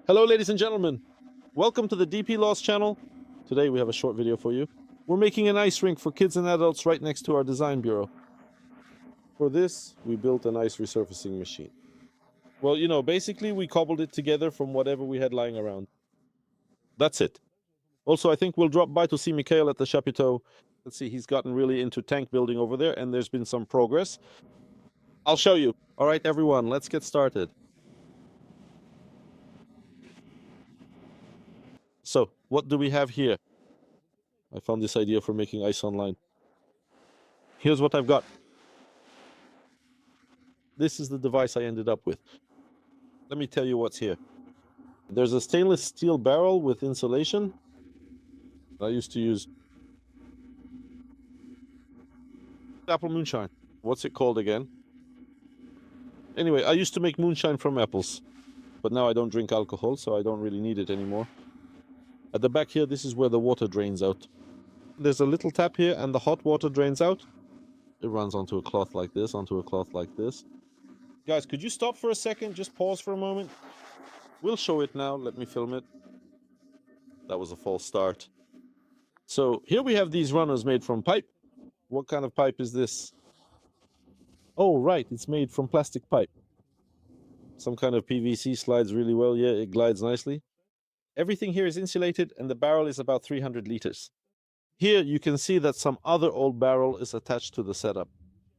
Hello ladies and gentlemen, welcome to the DP Lost channel. Today we have a short video for you. We're making an ice rink for kids and adults right next to our design bureau. For this, we built an ice resurfacing machine. Well, basically we cobbled it together from whatever we had lying around. That's it. Also, I think we'll drop by to see Mikhail at the Chapiteau. Let's see, he's gotten really into tank building over there and there's been some progress. I'll show you. All right, everyone, let's get started. So, what do we have here? I found this idea for making ice online. Here's what I've got. This is the device I ended up with. Let me tell you what's here. There's a stainless steel barrel with insulation. I used to use apple moonshine. What's it called again? Anyway, I used to make moonshine from apples, but now I don't drink alcohol, so I don't really need it anymore. At the back here, this is where the water drains out. There's a little tap here, and the hot water drains out. It runs onto a cloth like this, onto a cloth like this. Guys, could you stop for a second? Just pause for a moment. We'll show it now. Let me film it. That was a false start. So here we have these runners made from pipe. What kind of pipe is this? Oh, right. It's made from plastic pipe. Some kind of PVC slides really well. Yeah, it glides nicely. Everything here is insulated and the barrel is about 300 liters. Here you can see that some other old barrel is attached to the setup.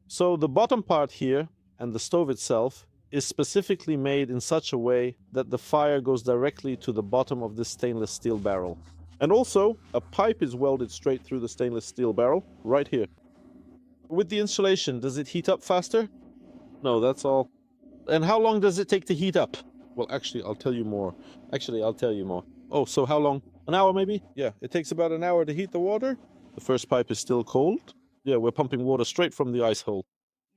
So the bottom part here and the stove itself is specifically made in such a way that the fire goes directly to the bottom of this stainless steel barrel. And also, a pipe is welded straight through the stainless steel barrel, right here. With the insulation, does it heat up faster? No, that's all. And how long does it take to heat up? Well, actually, I'll tell you more. Oh, so how long? An hour maybe? Yeah, it takes about an hour to heat the water. The first pipe is still cold. Yeah, we're pumping water straight from the ice hole.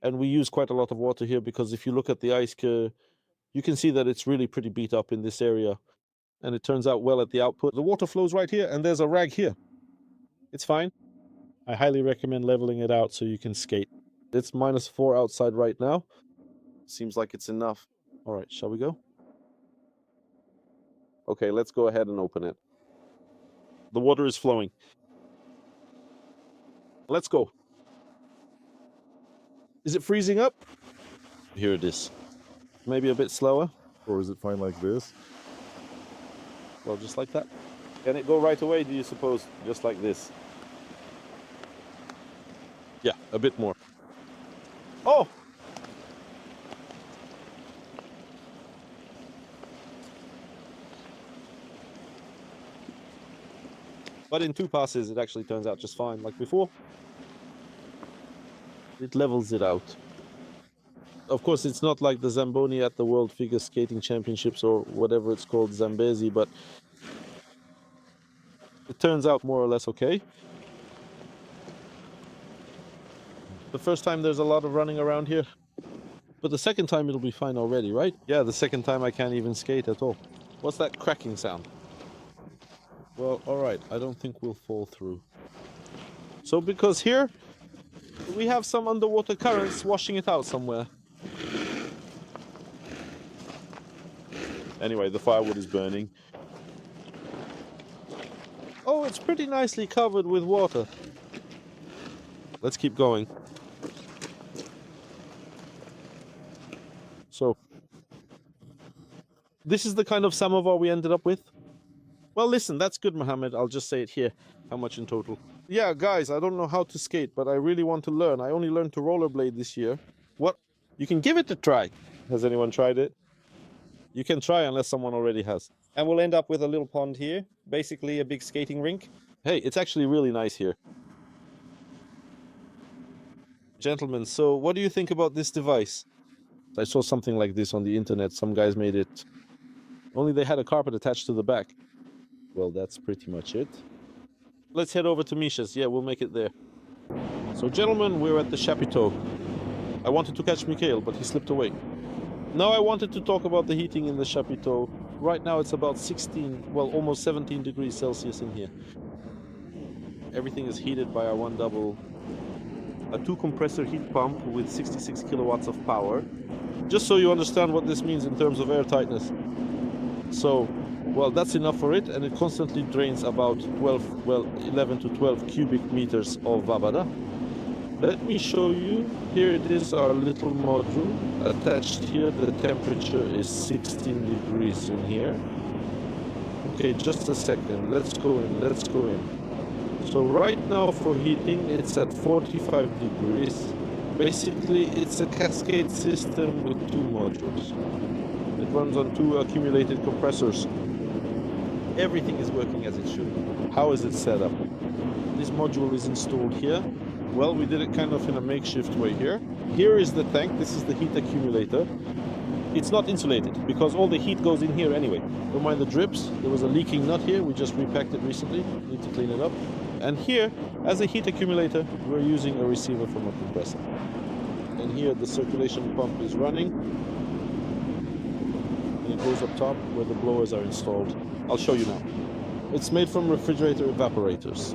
And we use quite a lot of water here because if you look at the ice, you can see that it's really pretty beat up in this area. And it turns out well at the output. The water flows right here and there's a rag here. It's fine. I highly recommend leveling it out so you can skate. It's -4 outside right now. Seems like it's enough. All right, shall we go? Okay, let's go ahead and open it. The water is flowing. Let's go. Is it freezing up? Here it is. Maybe a bit slower. Or is it fine like this? Well, just like that. Can it go right away, do you suppose? Just like this? Yeah, a bit more. Oh! But in 2 passes, it actually turns out just fine, like before. It levels it out. Of course, it's not like the Zamboni at the World Figure Skating Championships or whatever it's called, Zambezi, but it turns out more or less okay. The first time there's a lot of running around here, but the second time it'll be fine already, right? Yeah, the second time I can't even skate at all. What's that cracking sound? Well, all right, I don't think we'll fall through. So because here we have some underwater currents washing it out somewhere. Anyway, the firewood is burning. Oh, it's pretty nicely covered with water. Let's keep going. So, this is the kind of samovar we ended up with. Well, listen, that's good, Mohammed. I'll just say it here. How much in total? Yeah, guys, I don't know how to skate, but I really want to learn. I only learned to rollerblade this year. What? You can give it a try. Has anyone tried it? You can try unless someone already has. And we'll end up with a little pond here. Basically a big skating rink. Hey, it's actually really nice here. Gentlemen, so what do you think about this device? I saw something like this on the internet. Some guys made it. Only they had a carpet attached to the back. Well, that's pretty much it. Let's head over to Misha's. Yeah, we'll make it there. So, gentlemen, we're at the Chapiteau. I wanted to catch Mikhail, but he slipped away. Now I wanted to talk about the heating in the Chapiteau. Right now it's about 16, well, almost 17 degrees Celsius in here. Everything is heated by our one double, a 2-compressor heat pump with 66 kilowatts of power. Just so you understand what this means in terms of air tightness. So, Well, that's enough for it, and it constantly drains about 11 to 12 cubic meters of Vabada. Let me show you. Here it is, our little module. Attached here, the temperature is 16 degrees in here. Okay, just a second. Let's go in. So right now for heating, it's at 45 degrees. Basically, it's a cascade system with two modules. It runs on two accumulated compressors. Everything is working as it should. How is it set up? This module is installed here. Well, we did it kind of in a makeshift way here. Here is the tank. This is the heat accumulator. It's not insulated because all the heat goes in here anyway. Don't mind the drips. There was a leaking nut here. We just repacked it recently. Need to clean it up. And here, as a heat accumulator, we're using a receiver from a compressor. And here the circulation pump is running. And it goes up top where the blowers are installed. I'll show you now. It's made from refrigerator evaporators.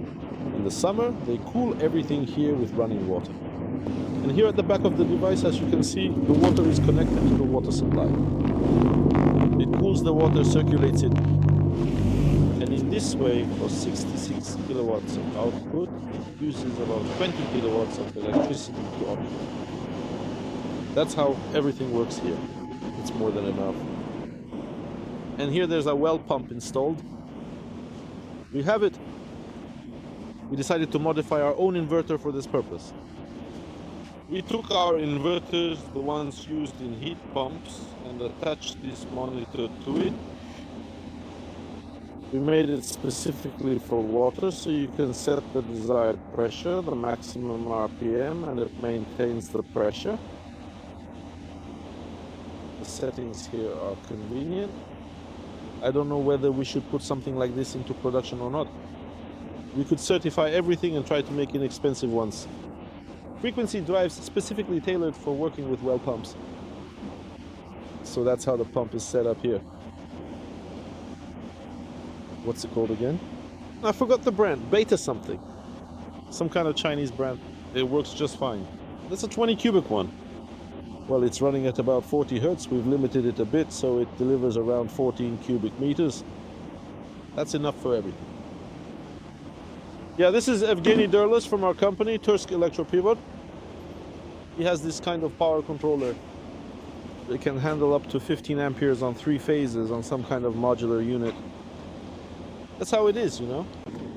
In the summer, they cool everything here with running water. And here at the back of the device, as you can see, the water is connected to the water supply. It cools the water, circulates it, and in this way, for 66 kilowatts of output, it uses about 20 kilowatts of electricity to operate. That's how everything works here. It's more than enough. And here there's a well pump installed. We have it. We decided to modify our own inverter for this purpose. We took our inverters, the ones used in heat pumps, and attached this monitor to it. We made it specifically for water, so you can set the desired pressure, the maximum RPM, and it maintains the pressure. The settings here are convenient. I don't know whether we should put something like this into production or not. We could certify everything and try to make inexpensive ones. Frequency drives specifically tailored for working with well pumps. So that's how the pump is set up here. What's it called again? I forgot the brand. Beta something. Some kind of Chinese brand. It works just fine. That's a 20 cubic one. Well, it's running at about 40 hertz. We've limited it a bit, so it delivers around 14 cubic meters. That's enough for everything. Yeah, this is Evgeny Derlis from our company, Tursk Elektropivod. He has this kind of power controller. It can handle up to 15 amperes on 3 phases on some kind of modular unit. That's how it is, you know.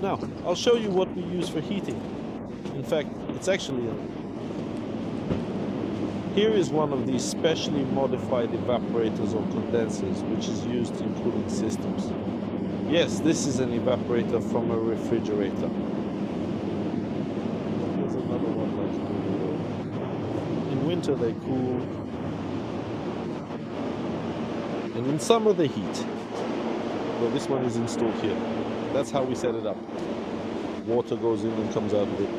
Now, I'll show you what we use for heating. In fact, it's actually here is one of these specially modified evaporators or condensers, which is used in cooling systems. Yes, this is an evaporator from a refrigerator. There's another one like here. In winter they cool, and in summer they heat. Well, this one is installed here. That's how we set it up. Water goes in and comes out of it.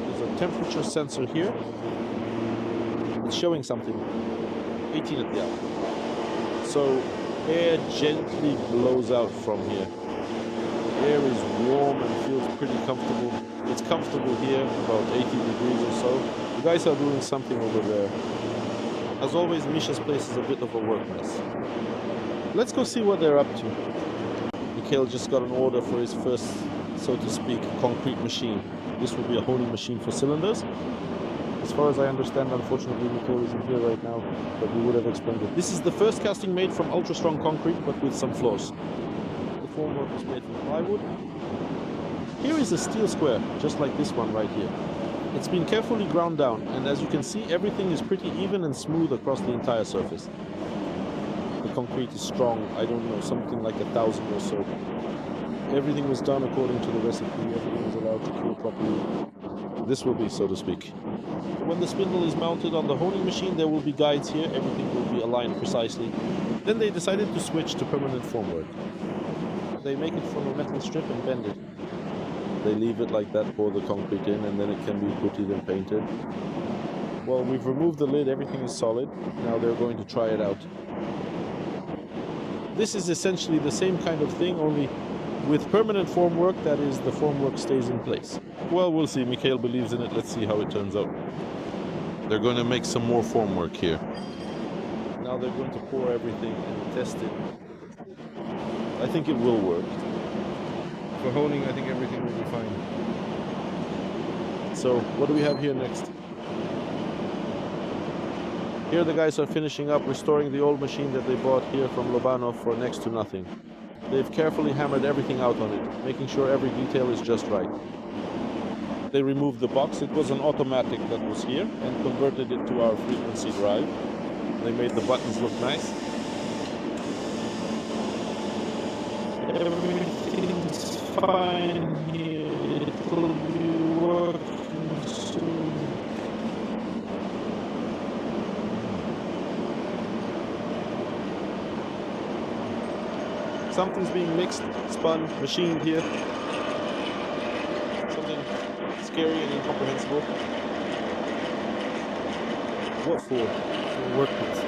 There's a temperature sensor here. It's showing something. 18 at the hour. So air gently blows out from here. Air is warm and feels pretty comfortable. It's comfortable here, about 80 degrees or so. The guys are doing something over there. As always, Misha's place is a bit of a work mess. Let's go see what they're up to. Mikhail just got an order for his first, so to speak, concrete machine. This will be a honing machine for cylinders. As far as I understand, unfortunately, Mikhail isn't here right now, but we would have explained it. This is the first casting made from ultra-strong concrete, but with some flaws. The formwork is made from plywood. Here is a steel square, just like this one right here. It's been carefully ground down, and as you can see, everything is pretty even and smooth across the entire surface. The concrete is strong, I don't know, something like 1,000 or so. Everything was done according to the recipe, everything was allowed to cure properly. This will be, so to speak. When the spindle is mounted on the honing machine, there will be guides here, everything will be aligned precisely. Then they decided to switch to permanent formwork. They make it from a metal strip and bend it. They leave it like that, pour the concrete in, and then it can be puttied and painted. Well, we've removed the lid, everything is solid. Now they're going to try it out. This is essentially the same kind of thing, only with permanent formwork, that is, the formwork stays in place. Well, we'll see. Mikhail believes in it. Let's see how it turns out. They're going to make some more formwork here. Now they're going to pour everything and test it. I think it will work. For honing, I think everything will be fine. So, what do we have here next? Here the guys are finishing up restoring the old machine that they bought here from Lobanov for next to nothing. They've carefully hammered everything out on it, making sure every detail is just right. They removed the box. It was an automatic that was here and converted it to our frequency drive. They made the buttons look nice. Everything's fine here. It will be working soon. Something's being mixed, spun, machined here. Something scary and incomprehensible. What for? For work bits.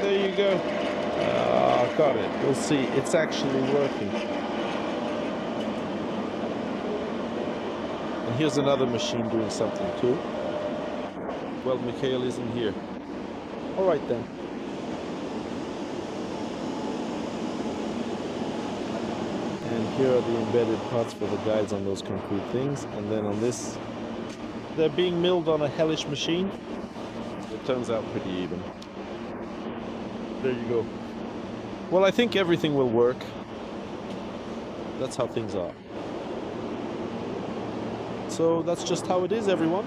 There you go. Ah, got it. We'll see. It's actually working. And here's another machine doing something too. Well, Mikhail isn't here. All right then. And here are the embedded parts for the guides on those concrete things. And then on this, they're being milled on a hellish machine. It turns out pretty even. There you go. Well, I think everything will work. That's how things are. So that's just how it is, everyone.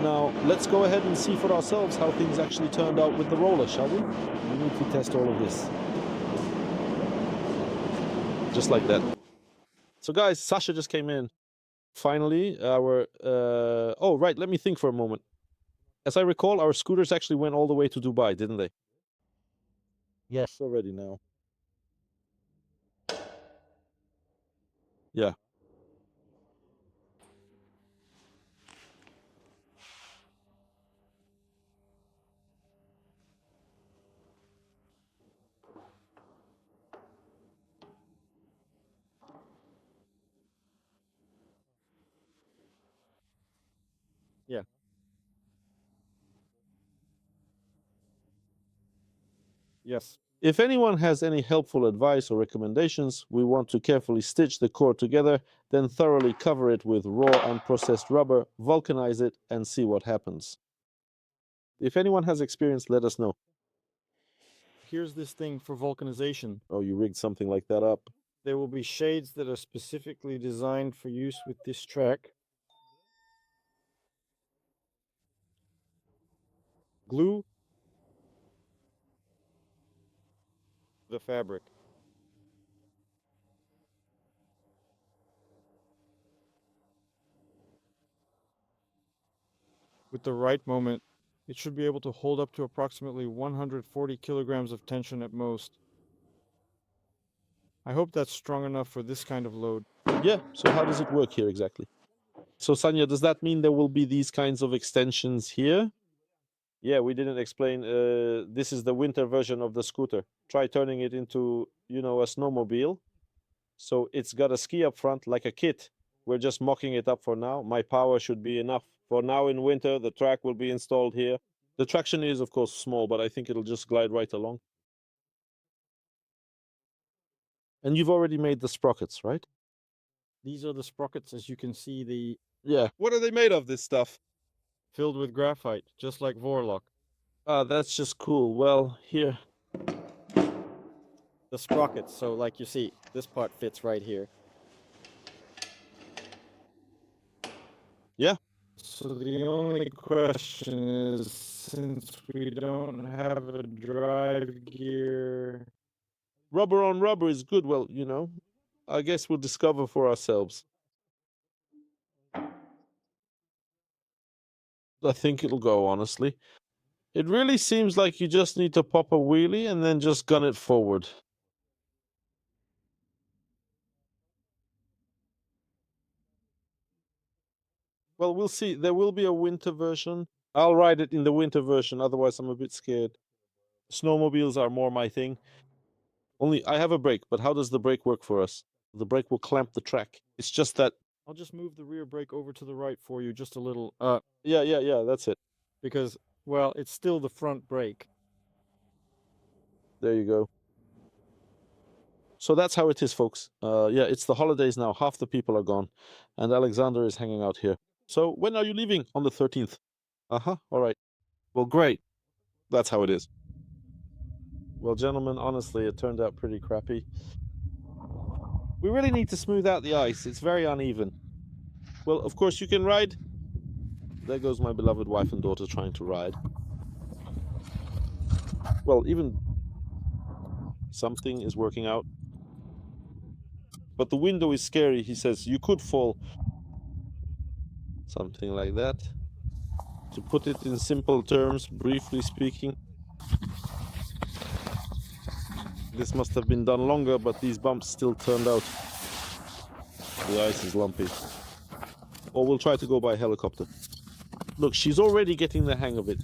Now, let's go ahead and see for ourselves how things actually turned out with the roller, shall we? We need to test all of this. Just like that. So guys, Sasha just came in. Finally, our... oh, right, let me think for a moment. As I recall, our scooters actually went all the way to Dubai, didn't they? Yes. Already now. Yeah. Yeah. Yes. If anyone has any helpful advice or recommendations, we want to carefully stitch the core together, then thoroughly cover it with raw unprocessed rubber, vulcanize it, and see what happens. If anyone has experience, let us know. Here's this thing for vulcanization. Oh, you rigged something like that up. There will be shades that are specifically designed for use with this track. Glue the fabric. With the right moment, it should be able to hold up to approximately 140 kilograms of tension at most. I hope that's strong enough for this kind of load. Yeah, so how does it work here exactly? So Sanya, does that mean there will be these kinds of extensions here? Yeah, we didn't explain. This is the winter version of the scooter. Try turning it into, you know, a snowmobile. So it's got a ski up front like a kit. We're just mocking it up for now. My power should be enough. For now in winter, the track will be installed here. The traction is, of course, small, but I think it'll just glide right along. And you've already made the sprockets, right? These are the sprockets, as you can see, Yeah. What are they made of, this stuff? filled with graphite, just like Vorlock. Ah, that's just cool. Well, here. The sprockets, so like you see, this part fits right here. Yeah. So the only question is, since we don't have a drive gear... Rubber on rubber is good. Well, you know, I guess we'll discover for ourselves. I think it'll go, honestly. It really seems like you just need to pop a wheelie and then just gun it forward. Well, we'll see. There will be a winter version. I'll ride it in the winter version, otherwise I'm a bit scared. Snowmobiles are more my thing. Only I have a brake, but how does the brake work for us? The brake will clamp the track. It's just that... I'll just move the rear brake over to the right for you just a little, Yeah, that's it. because, well, it's still the front brake. There you go. So that's how it is, folks. Yeah, it's the holidays now. Half the people are gone. And Alexander is hanging out here. So when are you leaving? On the 13th. Uh-huh. All right. Well, great. That's how it is. Well, gentlemen, honestly, it turned out pretty crappy. We really need to smooth out the ice. It's very uneven. Well, of course, you can ride. There goes my beloved wife and daughter trying to ride. Well, even something is working out. But the window is scary, he says. You could fall. Something like that. To put it in simple terms, briefly speaking. This must have been done longer, but these bumps still turned out. The ice is lumpy. Or we'll try to go by helicopter. Look, she's already getting the hang of it,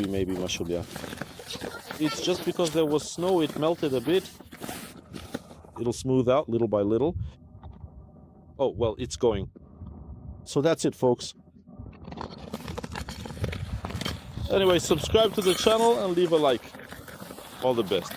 Maybe, Mashulia. It's just because there was snow, it melted a bit. It'll smooth out little by little. Oh, well, it's going. So that's it, folks. Anyway, subscribe to the channel and leave a like. All the best.